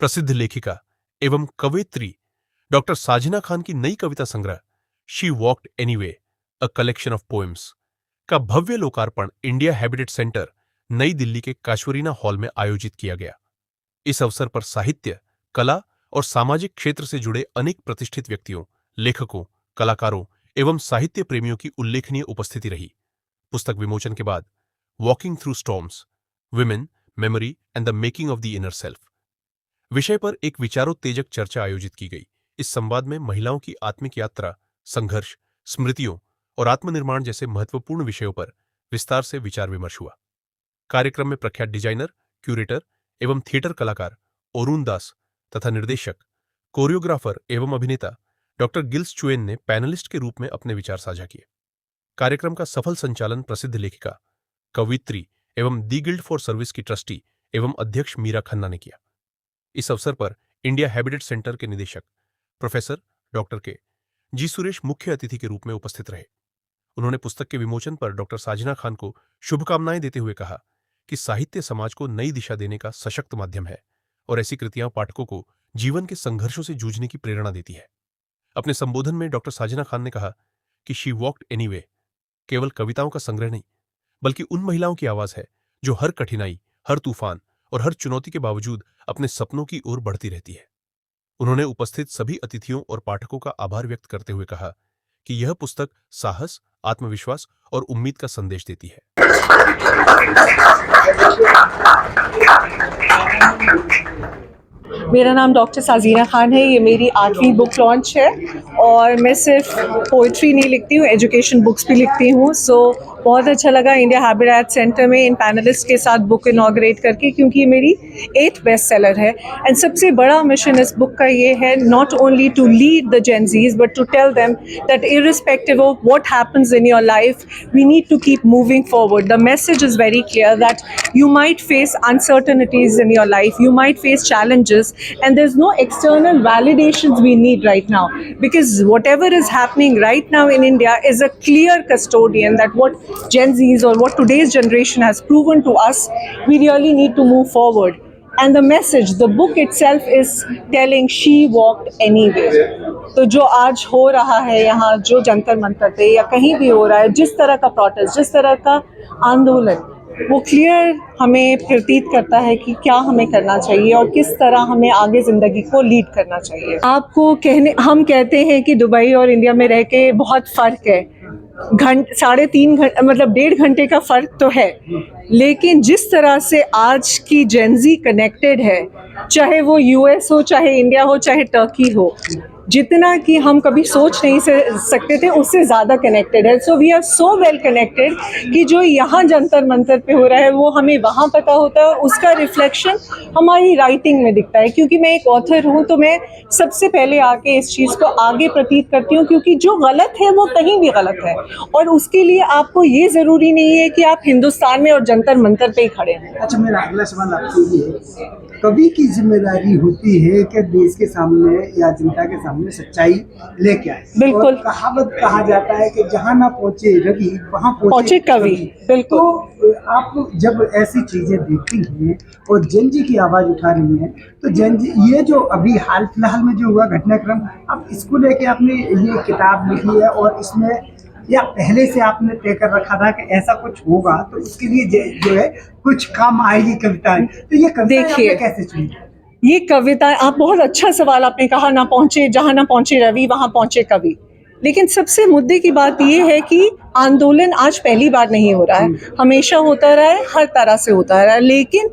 प्रसिद्ध लेखिका एवं कवयित्री डॉक्टर साजिना खान की नई कविता संग्रह she walked anyway a collection of poems का भव्य लोकार्पण इंडिया हैबिटेट सेंटर नई दिल्ली के काश्वरीना हॉल में आयोजित किया गया। इस अवसर पर साहित्य, कला और सामाजिक क्षेत्र से जुड़े अनेक प्रतिष्ठित व्यक्तियों, लेखकों, कलाकारों एवं साहित्य प्रेमियों की उल्लेखनीय उपस्थिति रही। पुस्तक विमोचन के बाद walking through storms, women, memory and the making of the inner self विषय पर एक विचारोत्तेजक चर्चा आयोजित की गई। इस संवाद में महिलाओं की आत्मिक यात्रा, संघर्ष, स्मृतियों और आत्मनिर्माण जैसे महत्वपूर्ण विषयों पर विस्तार से विचार विमर्श हुआ। कार्यक्रम में प्रख्यात डिजाइनर, क्यूरेटर एवं थिएटर कलाकार अरुण दास तथा निर्देशक, कोरियोग्राफर एवं अभिनेता डॉक्टर गिल्स चुएन ने पैनलिस्ट के रूप में अपने विचार साझा किए। कार्यक्रम का सफल संचालन प्रसिद्ध लेखिका, कवयित्री एवं दी गिल्ड फॉर सर्विस की ट्रस्टी एवं अध्यक्ष मीरा खन्ना ने किया। इस अवसर पर इंडिया हैबिटेट सेंटर के निदेशक प्रोफेसर डॉक्टर के जी सुरेश मुख्य अतिथि के रूप में उपस्थित रहे। उन्होंने पुस्तक के विमोचन पर डॉक्टर साजिना खान को शुभकामनाएं देते हुए कहा कि साहित्य समाज को नई दिशा देने का सशक्त माध्यम है और ऐसी कृतियां पाठकों को जीवन के संघर्षों से जूझने की प्रेरणा देती है। अपने संबोधन में डॉक्टर साजिना खान ने कहा कि शी वॉक्ड एनीवे केवल कविताओं का संग्रह नहीं, बल्कि उन महिलाओं की आवाज है जो हर कठिनाई, हर तूफान और हर चुनौती के बावजूद अपने सपनों की ओर बढ़ती रहती है। उन्होंने उपस्थित सभी अतिथियों और पाठकों का आभार व्यक्त करते हुए कहा कि यह पुस्तक साहस, आत्मविश्वास और उम्मीद का संदेश देती है। मेरा नाम डॉक्टर साजिना खान है। ये मेरी 8वीं बुक लॉन्च है और मैं सिर्फ पोइट्री नहीं लिखती हूँ, एजुकेशन बुक्स भी लिखती हूँ। सो बहुत अच्छा लगा इंडिया हैबिटेट सेंटर में इन पैनलिस्ट के साथ बुक इनॉग्रेट करके, क्योंकि ये मेरी 8th बेस्ट सेलर है। एंड सबसे बड़ा मिशन इस बुक का ये है, not only to lead the Gen Zs but to tell them that irrespective of what happens in your life, we need to keep moving forward. The message is very clear that you might face uncertainties in your life, you might face challenges, and there's no external validations we need right now, because whatever is happening right now in India is a clear custodian that what Gen Zs or what today's generation has proven to us, we really need to move forward. And the message, the book itself is telling she walked anyway. तो जो आज हो रहा है यहाँ, जो जंतर मंतर पे या कहीं भी हो रहा है, जिस तरह का प्रोटेस्ट, जिस तरह का आंदोलन, वो क्लियर हमें प्रतीत करता है कि क्या हमें करना चाहिए और किस तरह हमें आगे ज़िंदगी को लीड करना चाहिए। आपको हम कहते हैं कि दुबई और इंडिया में रह के बहुत फ़र्क है, 3.5 घंटे मतलब 1.5 घंटे का फ़र्क तो है, लेकिन जिस तरह से आज की जेनजी कनेक्टेड है, चाहे वो यूएस हो, चाहे इंडिया हो, चाहे टर्की हो, जितना कि हम कभी सोच नहीं सकते थे उससे ज़्यादा कनेक्टेड है। So we are so well connected कि जो यहाँ जंतर मंतर पे हो रहा है वो हमें वहाँ पता होता है और उसका रिफ्लेक्शन हमारी राइटिंग में दिखता है। क्योंकि मैं एक ऑथर हूँ तो मैं सबसे पहले आके इस चीज़ को आगे प्रतीत करती हूँ, क्योंकि जो गलत है वो कहीं भी गलत है और उसके लिए आपको ये ज़रूरी नहीं है कि आप हिंदुस्तान में और जंतर मंतर पे ही खड़े हैं। अच्छा, मेरा अगला सवाल आपसे ये है, कवि की जिम्मेदारी होती है कि देश के सामने या जनता के सामने सच्चाई लेके आए। बिल्कुल। कहावत कहा जाता है कि जहाँ ना पहुँचे रवि वहाँ पहुँचे कवि। बिल्कुल। तो आप जब ऐसी चीजें देखती हैं और जेनजी की आवाज उठा रही हैं, तो जेनजी ये जो अभी हाल फिलहाल में जो हुआ घटनाक्रम, अब इसको लेके आपने ये किताब लिखी है और इसमें या पहले से आपने तय कर रखा था कि ऐसा कुछ होगा तो उसके लिए जो है कुछ काम आएगी कविताएं, तो ये कविताएं आपने कैसे चुनी? ये कविताएं, आप बहुत अच्छा सवाल आपने कहा, ना पहुंचे जहां ना पहुंचे रवि वहां पहुंचे कवि। लेकिन सबसे मुद्दे की बात ये है कि आंदोलन आज पहली बार नहीं हो रहा है, हमेशा होता रहा है, हर तरह से होता रहा है, लेकिन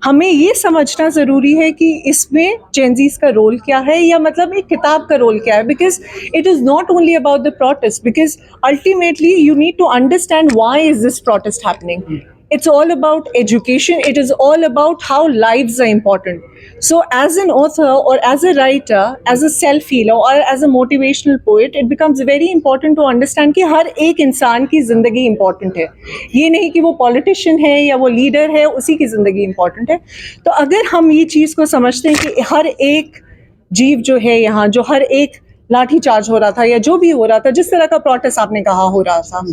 हमें ये समझना ज़रूरी है कि इसमें जेनजीज का रोल क्या है, या मतलब एक किताब का रोल क्या है। Because it is not only about the protest, because ultimately you need to understand why is this protest happening. It's all about education. It is all about how lives are important. So as an author or as a writer, as a self-healer or as a motivational poet, it becomes very important to understand कि हर एक इंसान की ज़िंदगी important है। ये नहीं कि वो politician है या वो leader है, उसी की ज़िंदगी important है। तो अगर हम ये चीज़ को समझते हैं कि हर एक जीव जो है यहाँ, जो हर एक लाठी चार्ज हो रहा था या जो भी हो रहा था, जिस तरह का प्रोटेस्ट आपने कहा हो रहा था,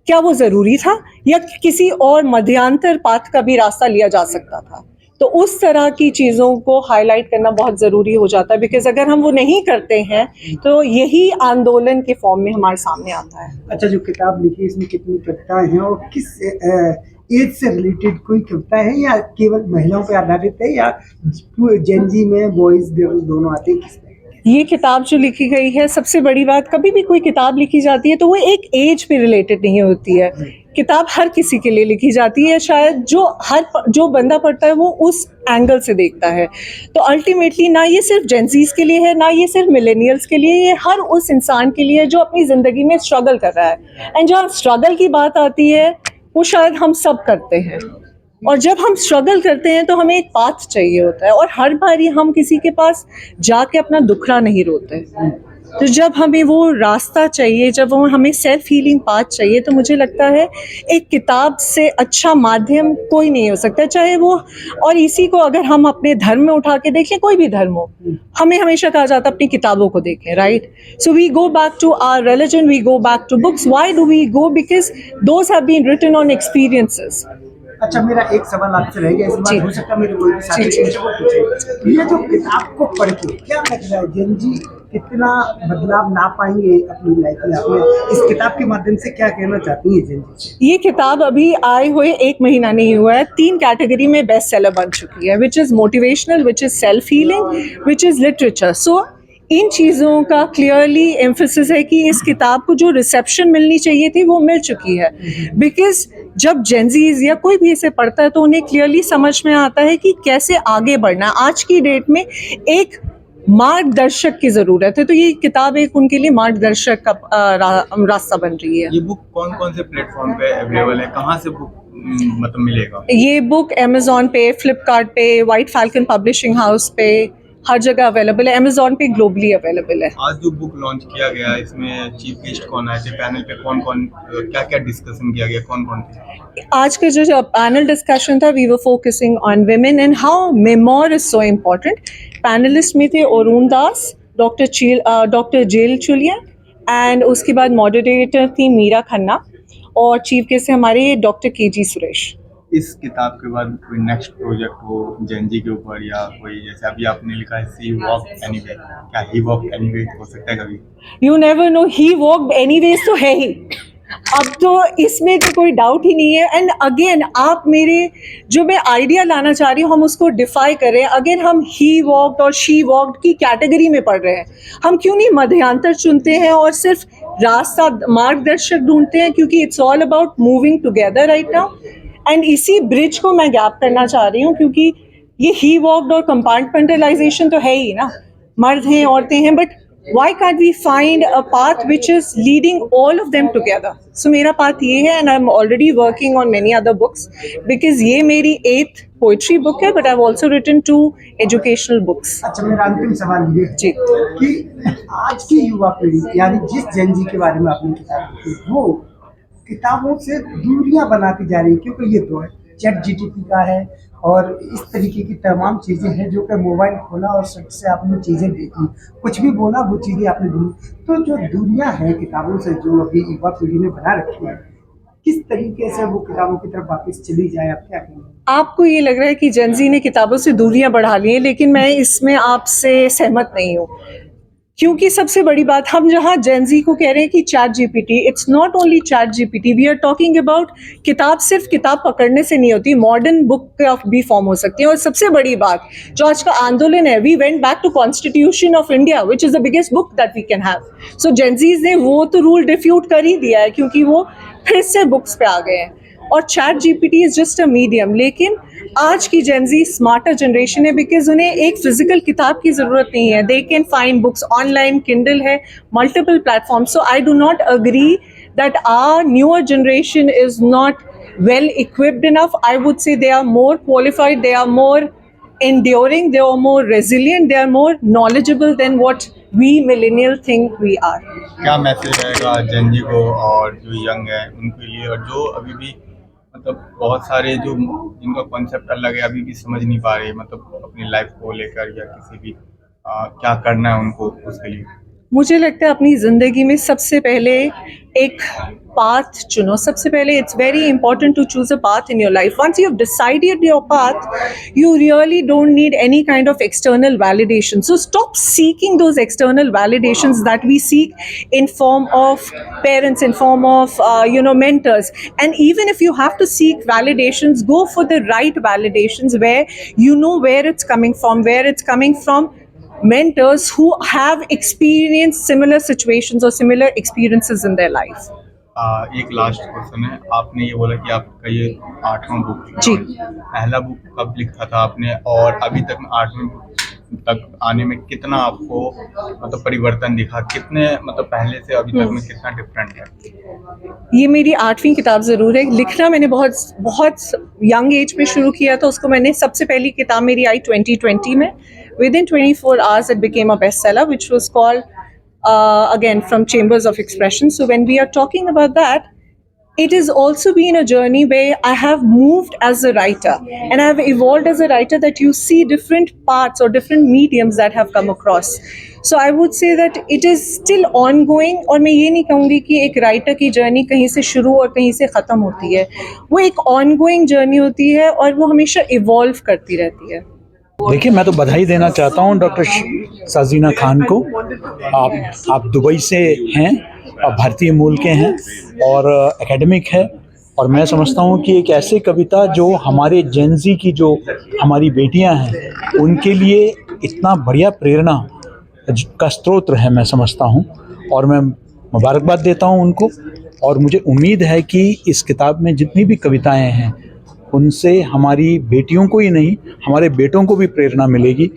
क्या वो ज़रूरी था या किसी और मध्यांतर पाथ का भी रास्ता लिया जा सकता था? तो उस तरह की चीज़ों को हाईलाइट करना बहुत ज़रूरी हो जाता है, बिकॉज अगर हम वो नहीं करते हैं तो यही आंदोलन के फॉर्म में हमारे सामने आता है। अच्छा, जो किताब लिखी है इसमें कितनी कविताएं हैं और किस एज से रिलेटेड कोई कविता है या केवल महिलाओं पर आधारित है या जेनजी में बॉयज गर्ल्स दोनों आते हैं, किस तरह? ये किताब जो लिखी गई है, सबसे बड़ी बात, कभी भी कोई किताब लिखी जाती है तो वो एक एज पे रिलेटेड नहीं होती है। किताब हर किसी के लिए लिखी जाती है, शायद जो बंदा पढ़ता है वो उस एंगल से देखता है। तो अल्टीमेटली ना ये सिर्फ जेंजीज के लिए है, ना ये सिर्फ मिलेनियल्स के लिए, ये हर उस इंसान के लिए है जो अपनी ज़िंदगी में स्ट्रगल कर रहा है। एंड जहाँ स्ट्रगल की बात आती है वो शायद हम सब करते हैं, और जब हम स्ट्रगल करते हैं तो हमें एक पाथ चाहिए होता है, और हर बारी हम किसी के पास जाके अपना दुखड़ा नहीं रोते। तो जब हमें वो रास्ता चाहिए, जब वो हमें सेल्फ हीलिंग पाथ चाहिए, तो मुझे लगता है एक किताब से अच्छा माध्यम कोई नहीं हो सकता, चाहे वो, और इसी को अगर हम अपने धर्म में उठा के देखें, कोई भी धर्म हो, हमें हमेशा कहा जाता है अपनी किताबों को देखें, right? So we go back to our religion, we go back to books. Why do we go? Because those have been written on experiences. अच्छा, मेरा एक सवाल आपसे रह गया, इस बार जी। हो सकता है मेरे कोई भी साथी जी। पूछे वो पूछे। ये जो किताब को पढ़ के क्या लग रहा है, जेनजी कितना बदलाव ला पाएंगे अपनी लाइफ में? आपने इस किताब के माध्यम से क्या कहना चाहती हैं जेनजी से? ये किताब अभी आए हुए 1 महीना नहीं हुआ है, 3 कैटेगरी में बेस्ट सेलर बन चुकी है, which is motivational, which is self healing, which is literature. So इन चीज़ों का क्लियरली एम्फेसिस है कि इस किताब को जो रिसेप्शन मिलनी चाहिए थी वो मिल चुकी है। बिकॉज जब जेंजीज या कोई भी इसे पढ़ता है तो उन्हें क्लियरली समझ में आता है कि कैसे आगे बढ़ना है। आज की डेट में एक मार्गदर्शक की ज़रूरत है, तो ये किताब एक उनके लिए मार्गदर्शक का रास्ता बन रही है। ये बुक कौन कौन से प्लेटफॉर्म पे अवेलेबल है, कहाँ से बुक मतलब मिलेगा? ये बुक अमेज़ॉन पे, फ्लिपकार्ट पे, वाइट फैल्कन पब्लिशिंग हाउस पे, हर जगह अवेलेबल है। अमेज़ॉन पे ग्लोबली अवेलेबल है। आज जो बुक लॉन्च किया गया इसमें चीफ गेस्ट कौन आए थे, पैनल पे कौन कौन, क्या क्या डिस्कशन किया गया, कौन कौन थे? आज का जो पैनल डिस्कशन था, we were focusing on women and how memoir is so important. Panelist में थे अरुण दास, डॉक्टर जेल चुलिया, एंड उसके बाद मॉडरेटर थी मीरा खन्ना, और चीफ गेस्ट से हमारे डॉक्टर KG सुरेश। इस किताब के बाद कोई नेक्स्ट प्रोजेक्ट हो जेनजी के ऊपर, या कोई जैसे अभी आपने लिखा है सी वॉक एनीवे, क्या ही वॉक एनीवे हो सकता है कभी? You never know, he walked anyways तो है ही, अब तो इसमें तो कोई डाउट ही नहीं है। एंड अगेन, आप मेरे जो मैं आइडिया लाना चाह रही हूँ, हम उसको डिफाई करें। अगर हम ही वॉक्ड और शी वॉक्ड की कैटेगरी में पढ़ रहे हैं, हम क्यों नहीं मध्यांतर चुनते हैं और सिर्फ रास्ता, मार्गदर्शक ढूंढते हैं? क्योंकि it's all about moving together right now. And इसी ब्रिज को मैं गैप करना चाह रही हूँ, क्योंकि ये ही वॉक्ड और कंपार्टमेंटलाइजेशन तो है ही ना, मर्द हैं, औरतें हैं, but why can't we find a path which is leading all of them together? So मेरा path ये है, and I'm already working on many other books, because ये मेरी 8th poetry book है, but I've also written 2 educational books. अच्छा, मेरा अंतिम सवाल ये है जी। कि आज की युवा पीढ़ी, यानी जिस जेनजी के बारे में आपने किताब लिखी, वो किताबों से दूरियां बनाती जा रही है, क्योंकि ये दौर चैट जीटीपी का है और इस तरीके की तमाम चीज़ें हैं जो कि मोबाइल खोला और सट से आपने चीज़ें देखी, कुछ भी बोला वो चीज़ें आपने दी। तो जो दूरियां हैं किताबों से जो अभी युवा पीढ़ी ने बना रखी है, किस तरीके से वो किताबों की तरफ वापस चली जाए, आप क्या कहेंगे? आपको ये लग रहा है कि जेनजी ने किताबों से दूरियां बढ़ा ली हैं, लेकिन मैं इसमें आपसे सहमत नहीं हूँ। क्योंकि सबसे बड़ी बात, हम जहाँ जेनजी को कह रहे हैं कि ChatGPT, it's not only ChatGPT, we are talking about किताब सिर्फ किताब पकड़ने से नहीं होती, मॉडर्न बुक भी फॉर्म हो सकती है। और सबसे बड़ी बात जो आज का आंदोलन है, we went back to constitution of India which is the biggest book that we can have. So Gen Zs ने वो तो रूल डिफ्यूट कर ही दिया है, क्योंकि वो फिर से बुक्स पे आ गए हैं, और Chat GPT is just a medium. लेकिन आज की जेनजी स्मार्टर जनरेशन है, बिकॉज उन्हें एक फिजिकल किताब की ज़रूरत नहीं है। They can find books online, Kindle है, multiple platform. So I do not agree that our newer generation is not well equipped enough. I would say they are more qualified, they are more enduring, they are more resilient, they are more knowledgeable than what we millennial think we are. क्या message रहेगा Gen Z को और जो young है उनके लिए, और जो अभी भी मतलब बहुत सारे जो जिनका कॉन्सेप्ट अलग है अभी भी समझ नहीं पा रहे, मतलब अपनी लाइफ को लेकर या किसी भी क्या करना है उनको उसके लिए? मुझे लगता है अपनी ज़िंदगी में सबसे पहले एक पाथ चुनो. सबसे पहले it's very important to choose a path in your life. Once you have decided your path, you really don't need any kind of external validation. So stop seeking those external validations that we seek in form of parents, in form of mentors. And even if you have to seek validations, go for the right validations where you know where it's coming from mentors who have experienced similar situations or similar experiences in their life. एक last question है, आपने ये बोला कि आपका ये 8वां book जी. पहला book कब लिखा था आपने, और अभी तक 8वें बुक तक आने में कितना आपको मतलब परिवर्तन दिखा, कितने मतलब पहले से अभी तक में कितना डिफरेंट है? ये मेरी 8वीं किताब ज़रूर है. लिखना मैंने बहुत यंग एज में शुरू किया था. उसको मैंने सबसे पहली किताब मेरी आई 2020 में. Within 24 hours it became a bestseller, which was called again From Chambers of Expression. So when we are talking about that, it has also been a journey where I have moved as a writer and I have evolved as a writer, that you see different parts or different mediums that have come across. So I would say that it is still ongoing. और मैं ये नहीं कहूँगी कि एक writer की journey कहीं से शुरू और कहीं से ख़त्म होती है. वो एक ongoing जर्नी होती है और वो हमेशा इवॉल्व करती रहती है. देखिए, मैं तो बधाई देना चाहता हूं डॉक्टर साजीना खान को. आप दुबई से हैं, आप भारतीय मूल के हैं और एकेडमिक है, और मैं समझता हूं कि एक ऐसी कविता जो हमारे जेनजी की जो हमारी बेटियां हैं उनके लिए इतना बढ़िया प्रेरणा का स्रोत है, मैं समझता हूं. और मैं मुबारकबाद देता हूं उनको, और मुझे उम्मीद है कि इस किताब में जितनी भी कविताएं हैं उनसे हमारी बेटियों को ही नहीं, हमारे बेटों को भी प्रेरणा मिलेगी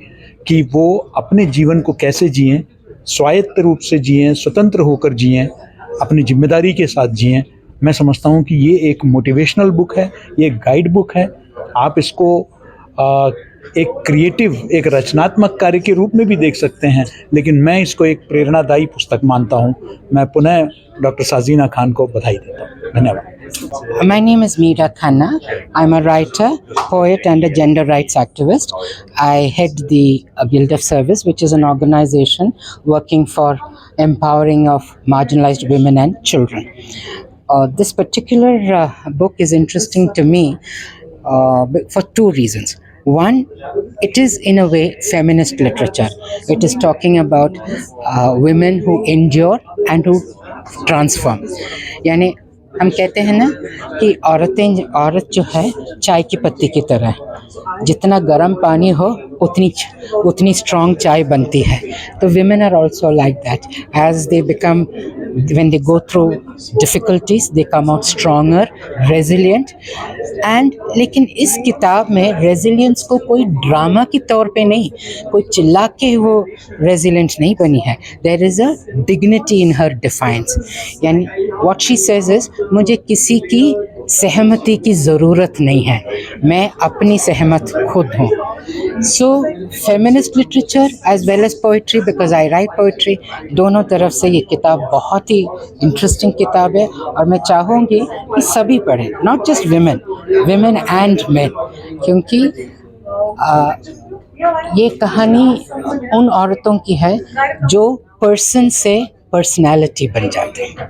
कि वो अपने जीवन को कैसे जिएं, स्वायत्त रूप से जिएं, स्वतंत्र होकर जिएं, अपनी जिम्मेदारी के साथ जिएं. मैं समझता हूं कि ये एक मोटिवेशनल बुक है, ये एक गाइड बुक है. आप इसको एक क्रिएटिव, एक रचनात्मक कार्य के रूप में भी देख सकते हैं, लेकिन मैं इसको एक प्रेरणादायी पुस्तक मानता हूं. मैं पुनः डॉक्टर साजीना खान को बधाई देता हूं. धन्यवाद. My name is Meera Khanna. I'm a writer, poet and a gender rights activist. I head the Guild of Service, which is an organization working for empowering of marginalized women and children. This particular book is interesting to me for two reasons. One, it is in a way feminist literature. It is talking about women who endure and who transform. यानी हम कहते हैं ना कि औरत जो है चाय की पत्ती की तरह है, जितना गर्म पानी हो उतनी स्ट्रॉन्ग चाय बनती है. तो women are also like that. As they become, when they go through difficulties, they come out stronger, resilient. And लेकिन इस किताब में रेजिलियंस को कोई ड्रामा के तौर पे नहीं, कोई चिल्ला के वो रेजिलियंट नहीं बनी है. There is a dignity in her defiance. यानी what she says is, मुझे किसी की सहमति की ज़रूरत नहीं है, मैं अपनी सहमत खुद हूँ. So feminist literature as well as poetry, because I write poetry, दोनों तरफ से ये किताब बहुत ही इंटरेस्टिंग किताब है. और मैं चाहूँगी कि सभी पढ़ें, not just women and main, क्योंकि ये कहानी उन औरतों की है जो पर्सन से पर्सनैलिटी बन जाते हैं.